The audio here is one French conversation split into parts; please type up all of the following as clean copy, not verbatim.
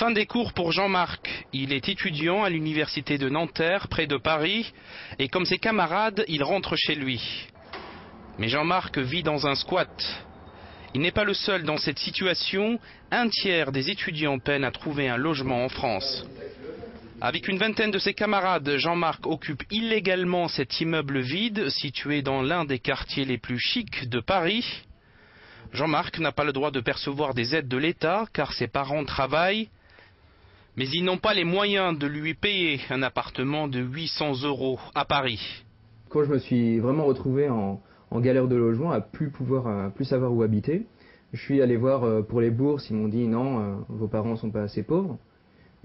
Fin des cours pour Jean-Marc. Il est étudiant à l'université de Nanterre, près de Paris, et comme ses camarades, il rentre chez lui. Mais Jean-Marc vit dans un squat. Il n'est pas le seul dans cette situation. Un tiers des étudiants peinent à trouver un logement en France. Avec une vingtaine de ses camarades, Jean-Marc occupe illégalement cet immeuble vide situé dans l'un des quartiers les plus chics de Paris. Jean-Marc n'a pas le droit de percevoir des aides de l'État car ses parents travaillent. Mais ils n'ont pas les moyens de lui payer un appartement de 800 € à Paris. Quand je me suis vraiment retrouvé en galère de logement, à plus savoir où habiter, je suis allé voir pour les bourses, ils m'ont dit non, vos parents sont pas assez pauvres.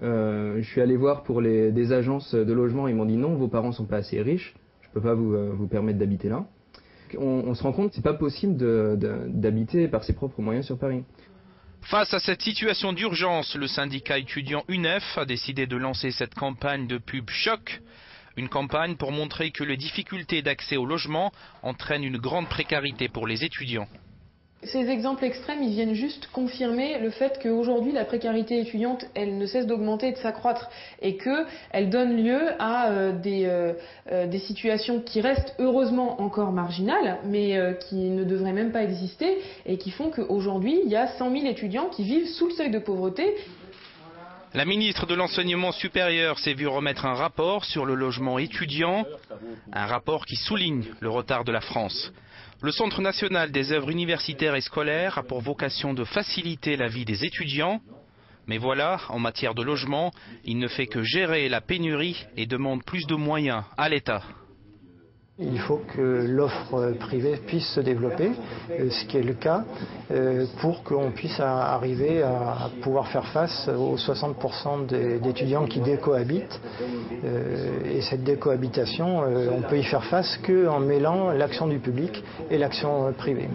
Je suis allé voir pour des agences de logement, ils m'ont dit non, vos parents sont pas assez riches, je peux pas vous permettre d'habiter là. On se rend compte que c'est pas possible d'habiter par ses propres moyens sur Paris. Face à cette situation d'urgence, le syndicat étudiant UNEF a décidé de lancer cette campagne de pub choc. Une campagne pour montrer que les difficultés d'accès au logement entraînent une grande précarité pour les étudiants. Ces exemples extrêmes, ils viennent juste confirmer le fait qu'aujourd'hui, la précarité étudiante, elle ne cesse d'augmenter et de s'accroître. Et qu'elle donne lieu à des situations qui restent heureusement encore marginales, mais qui ne devraient même pas exister, et qui font qu'aujourd'hui, il y a 100 000 étudiants qui vivent sous le seuil de pauvreté. La ministre de l'Enseignement supérieur s'est vue remettre un rapport sur le logement étudiant, un rapport qui souligne le retard de la France. Le Centre national des œuvres universitaires et scolaires a pour vocation de faciliter la vie des étudiants. Mais voilà, en matière de logement, il ne fait que gérer la pénurie et demande plus de moyens à l'État. Il faut que l'offre privée puisse se développer, ce qui est le cas, pour qu'on puisse arriver à pouvoir faire face aux 60% d'étudiants qui décohabitent. Et cette décohabitation, on peut y faire face qu'en mêlant l'action du public et l'action privée.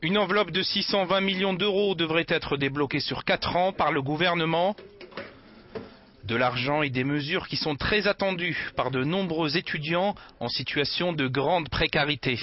Une enveloppe de 620 millions d'euros devrait être débloquée sur 4 ans par le gouvernement. De l'argent et des mesures qui sont très attendues par de nombreux étudiants en situation de grande précarité.